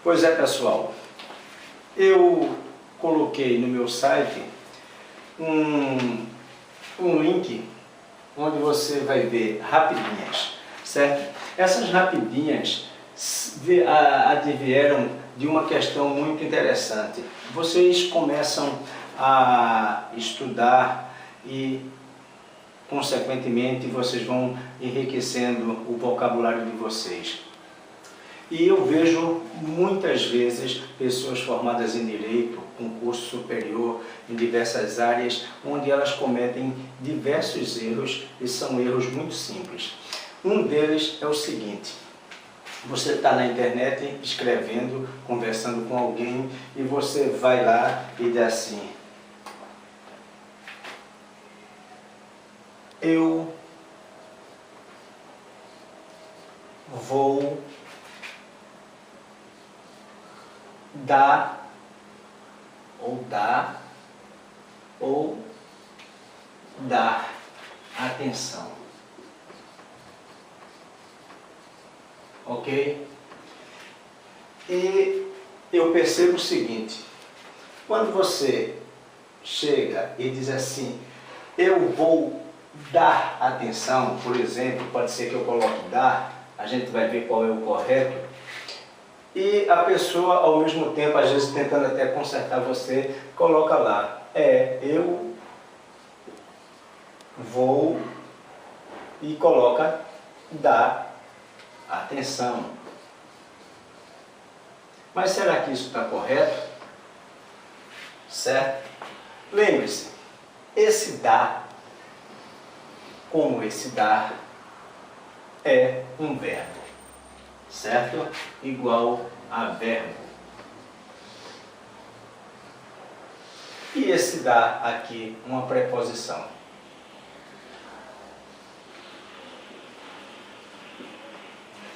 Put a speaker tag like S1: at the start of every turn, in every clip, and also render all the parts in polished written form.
S1: Pois é, pessoal, eu coloquei no meu site um link onde você vai ver rapidinhas, certo? Essas rapidinhas advieram de uma questão muito interessante. Vocês começam a estudar e, consequentemente, vocês vão enriquecendo o vocabulário de vocês. E eu vejo muitas vezes pessoas formadas em Direito, com curso superior em diversas áreas, onde elas cometem diversos erros e são erros muito simples. Um deles é o seguinte: você está na internet escrevendo, conversando com alguém e você vai lá e diz assim: eu vou dar atenção. Ok? E eu percebo o seguinte: quando você chega e diz assim, eu vou dar atenção, por exemplo, pode ser que eu coloque dar, a gente vai ver qual é o correto, e a pessoa, ao mesmo tempo, às vezes tentando até consertar você, coloca lá, eu vou, e coloca dar atenção. Mas será que isso está correto? Certo? Lembre-se, esse dar, como esse dar, é um verbo, certo? Igual a verbo. E esse dar aqui, uma preposição.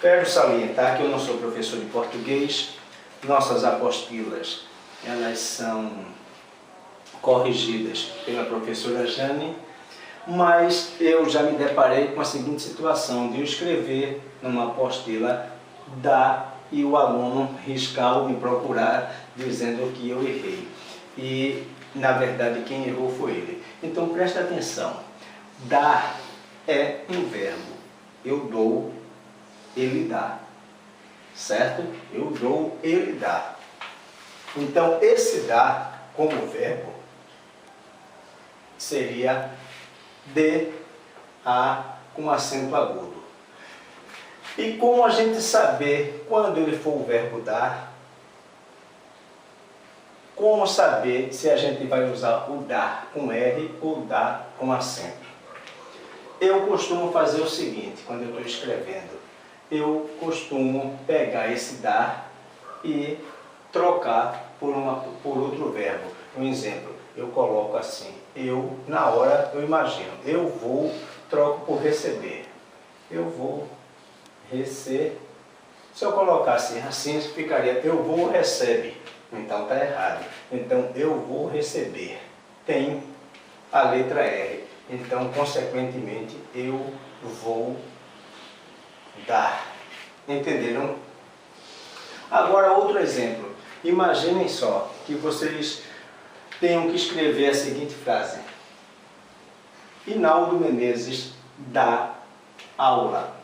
S1: Quero salientar que eu não sou professor de português. Nossas apostilas, elas são corrigidas pela professora Jane, mas eu já me deparei com a seguinte situação, de eu escrever numa apostila dar e o aluno riscar ou me procurar dizendo que eu errei. E, na verdade, quem errou foi ele. Então, presta atenção. Dar é um verbo. Eu dou, ele dá. Certo? Eu dou, ele dá. Então, esse dar, como verbo, seria de, a, com acento agudo. E como a gente saber quando ele for o verbo dar? Como saber se a gente vai usar o dar com R ou dar com acento? Eu costumo fazer o seguinte, quando eu estou escrevendo. Eu costumo pegar esse dar e trocar por outro verbo. Um exemplo, eu coloco assim, na hora eu imagino, eu vou, troco por receber. Eu vou receber. Se eu colocasse assim, ficaria, eu vou recebe. Então está errado. Então, eu vou receber. Tem a letra R. Então, consequentemente, eu vou dar. Entenderam? Agora, outro exemplo. Imaginem só que vocês tenham que escrever a seguinte frase: Hinaldo Menezes dá aula.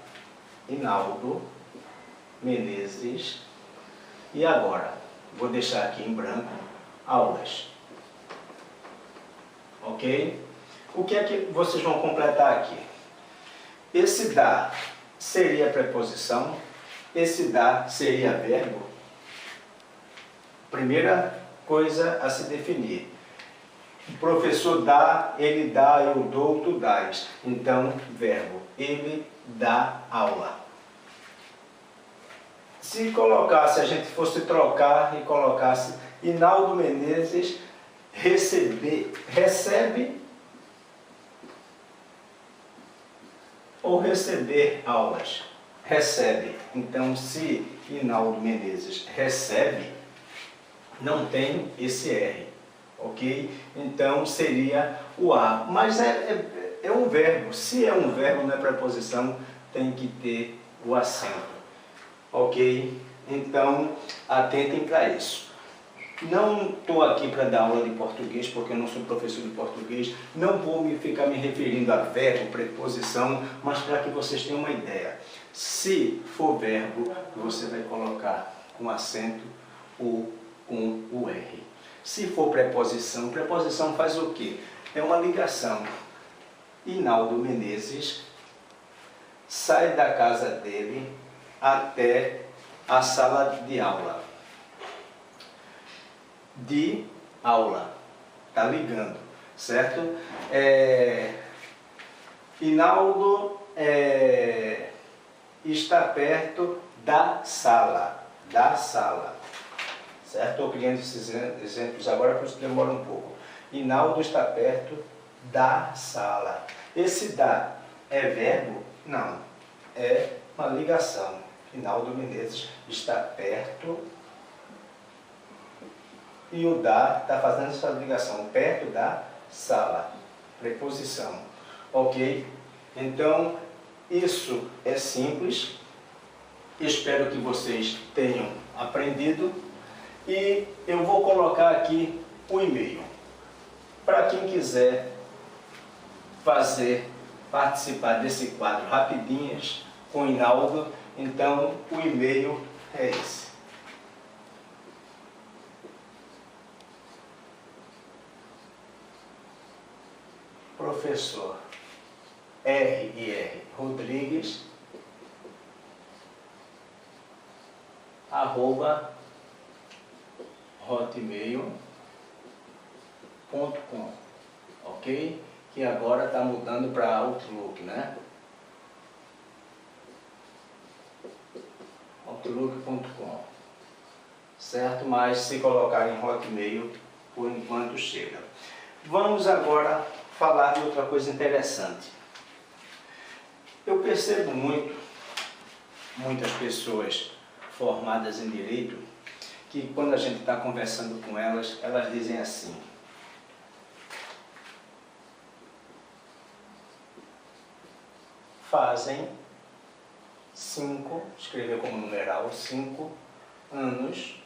S1: Hinaldo Menezes. E agora? Vou deixar aqui em branco, aulas. Ok? O que é que vocês vão completar aqui? Esse dá seria preposição, esse dá seria verbo. Primeira coisa a se definir. O professor dá, ele dá, eu dou, tu dás. Então, verbo. Ele dá aula. Se colocasse, a gente fosse trocar e colocasse Hinaldo Menezes recebe ou receber aulas. Recebe. Então, se Hinaldo Menezes recebe, não tem esse R, ok? Então, seria o A. Mas é um verbo. Se é um verbo, não é preposição, tem que ter o acento. Ok? Então, atentem para isso. Não estou aqui para dar aula de português, porque eu não sou professor de português. Não vou ficar me referindo a verbo, preposição, mas para que vocês tenham uma ideia. Se for verbo, você vai colocar com acento ou com o R. Se for preposição, preposição faz o quê? É uma ligação. Hinaldo Menezes sai da casa dele até a sala de aula. De aula. Está ligando, certo? Hinaldo está perto da sala. Da sala. Certo? Estou criando esses exemplos agora, por isso demora um pouco. Hinaldo está perto da sala. Esse da é verbo? Não. É uma ligação. Hinaldo Menezes está perto. E o da está fazendo essa ligação. Perto da sala. Preposição. Ok? Então, isso é simples. Espero que vocês tenham aprendido. E eu vou colocar aqui o e-mail. Para quem quiser participar desse quadro Rapidinhas com Hinaldo, então o e-mail é esse. Professor R.R. Rodrigues @hotmail.com, ok? Que agora está mudando para Outlook, né? Outlook.com, certo? Mas se colocar em Hotmail, por enquanto chega. Vamos agora falar de outra coisa interessante. Eu percebo muitas pessoas formadas em Direito, que quando a gente está conversando com elas, elas dizem assim: fazem 5, escrever como numeral, 5 anos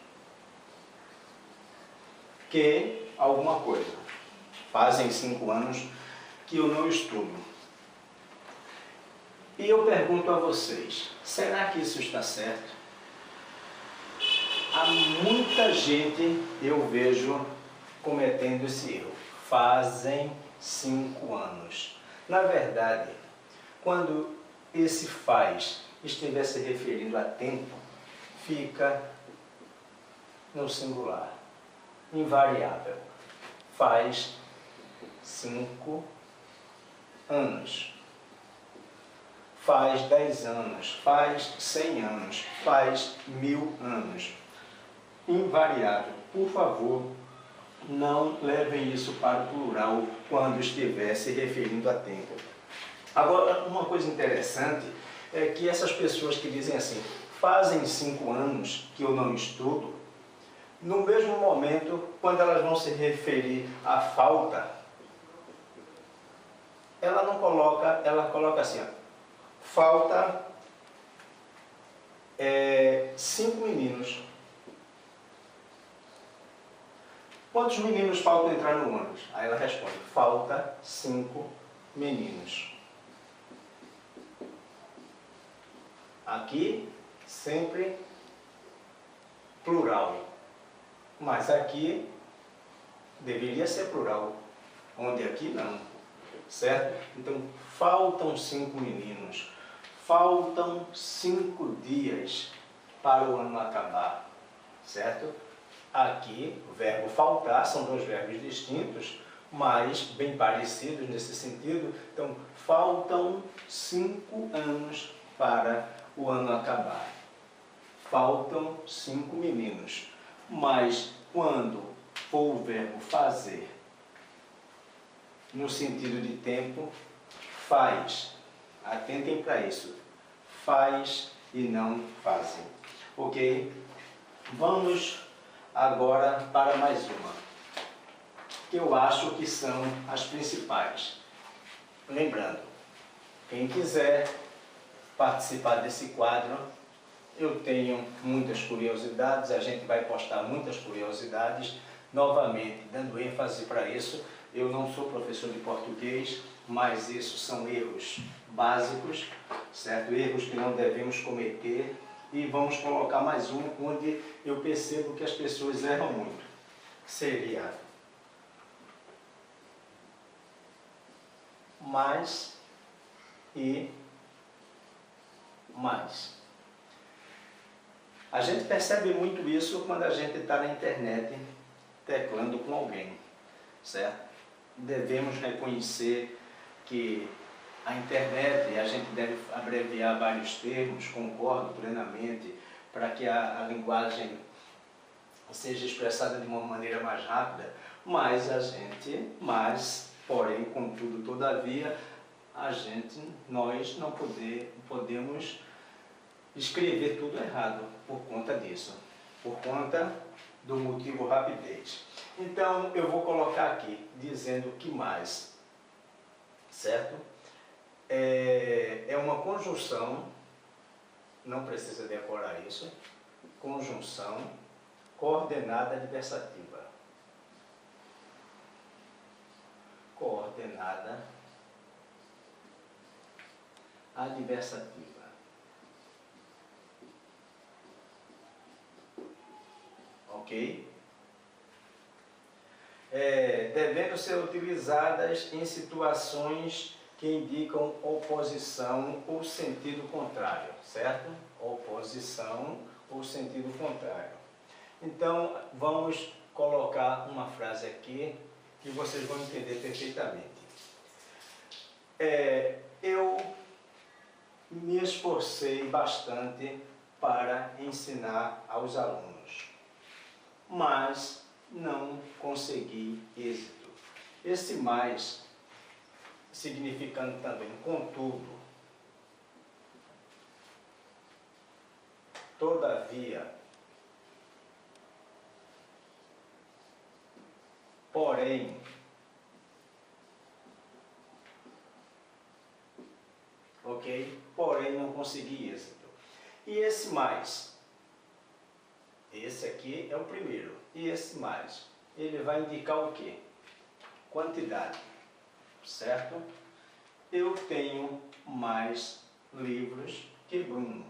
S1: que alguma coisa. Fazem 5 anos que eu não estudo. E eu pergunto a vocês, será que isso está certo? Há muita gente, eu vejo, cometendo esse erro. Fazem 5 anos. Na verdade, quando esse faz estiver se referindo a tempo, fica no singular, invariável. Faz 5 anos. Faz 10 anos, faz 100 anos, faz 1000 anos. Invariável. Por favor, não levem isso para o plural quando estiver se referindo a tempo. Agora, uma coisa interessante é que essas pessoas que dizem assim, fazem 5 anos que eu não estudo, no mesmo momento, quando elas vão se referir à falta, ela não coloca, ela coloca assim, ó, falta 5 meninos. Quantos meninos faltam entrar no ônibus? Aí ela responde, falta 5 meninos. Aqui, sempre plural. Mas aqui, deveria ser plural. Onde aqui não. Certo? Então, faltam 5 meninos. Faltam 5 dias para o ano acabar. Certo? Aqui, o verbo faltar, são 2 verbos distintos, mas bem parecidos nesse sentido. Então, faltam 5 anos para o ano acabar. Faltam 5 meninos. Mas, quando for o verbo fazer, no sentido de tempo, faz. Atentem para isso. Faz e não fazem. Ok? Vamos agora para mais uma, que eu acho que são as principais. Lembrando, quem quiser participar desse quadro, eu tenho muitas curiosidades, a gente vai postar muitas curiosidades, novamente, dando ênfase para isso. Eu não sou professor de português, mas isso são erros básicos, certo? Erros que não devemos cometer. E vamos colocar mais um, onde eu percebo que as pessoas erram muito. Seria mais e mais. A gente percebe muito isso quando a gente está na internet teclando com alguém, certo? Devemos reconhecer que a internet, a gente deve abreviar vários termos, concordo plenamente, para que a linguagem seja expressada de uma maneira mais rápida, porém, contudo, todavia, nós não podemos escrever tudo errado por conta disso, por conta do motivo rapidez. Então, eu vou colocar aqui, dizendo que mais, certo? É uma conjunção, não precisa decorar isso, conjunção coordenada adversativa. Coordenada adversativa. Ok? Devendo ser utilizadas em situações que indicam oposição ou sentido contrário, certo? Oposição ou sentido contrário. Então, vamos colocar uma frase aqui que vocês vão entender perfeitamente. Eu me esforcei bastante para ensinar aos alunos, mas não consegui êxito. Esse mais, significando também contudo, todavia, porém, ok? Porém não consegui êxito. E esse mais? Esse aqui é o primeiro. E esse mais? Ele vai indicar o quê? Quantidade. Certo? Eu tenho mais livros que Bruno.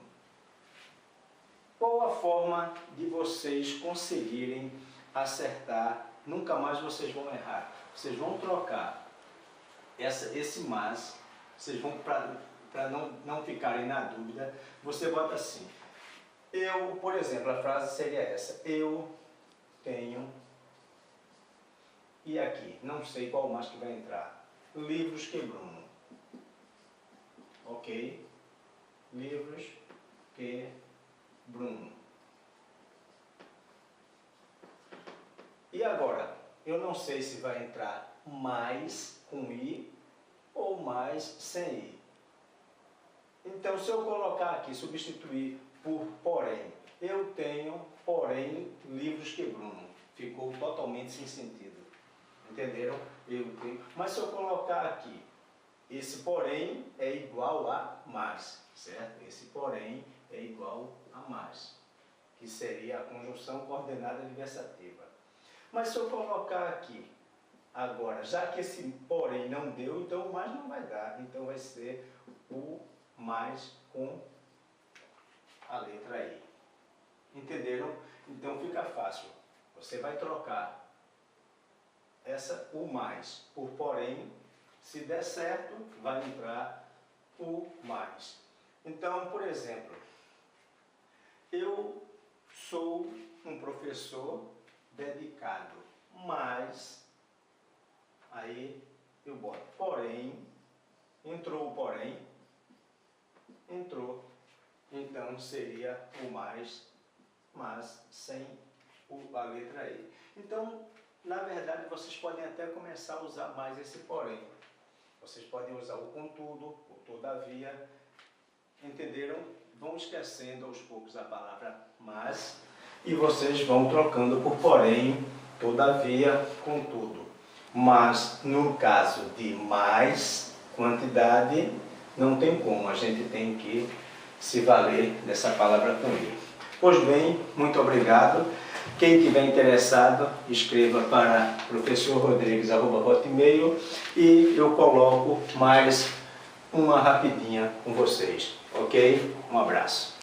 S1: Qual a forma de vocês conseguirem acertar? Nunca mais vocês vão errar. Vocês vão trocar esse mais, vocês vão, para não ficarem na dúvida, você bota assim. Eu, por exemplo, a frase seria essa. Eu tenho, e aqui, não sei qual mais que vai entrar. Livros que Bruno. Ok? Livros que Bruno. E agora? Eu não sei se vai entrar mais com I ou mais sem I. Então, se eu colocar aqui, substituir por porém, eu tenho, porém, livros que Bruno. Ficou totalmente sem sentido. Entenderam? Eu tenho. Mas se eu colocar aqui, esse porém é igual a mais, certo? Esse porém é igual a mais, que seria a conjunção coordenada adversativa. Mas se eu colocar aqui, agora, já que esse porém não deu, então o mais não vai dar. Então vai ser o mais com a letra I. Entenderam? Então fica fácil. Você vai trocar o mais por porém. Se der certo, vai entrar o mais. Então, por exemplo, eu sou um professor dedicado, mas, aí eu boto porém, entrou o porém, entrou, então seria o mais, mas sem a letra I. Então, na verdade, vocês podem até começar a usar mais esse porém. Vocês podem usar o contudo, o todavia, entenderam? Vão esquecendo aos poucos a palavra mas, e vocês vão trocando por porém, todavia, contudo. Mas, no caso de mais quantidade, não tem como, a gente tem que se valer dessa palavra comigo. Pois bem, muito obrigado. Quem tiver interessado, escreva para professorrodrigues@hotmail e eu coloco mais uma rapidinha com vocês, ok? Um abraço.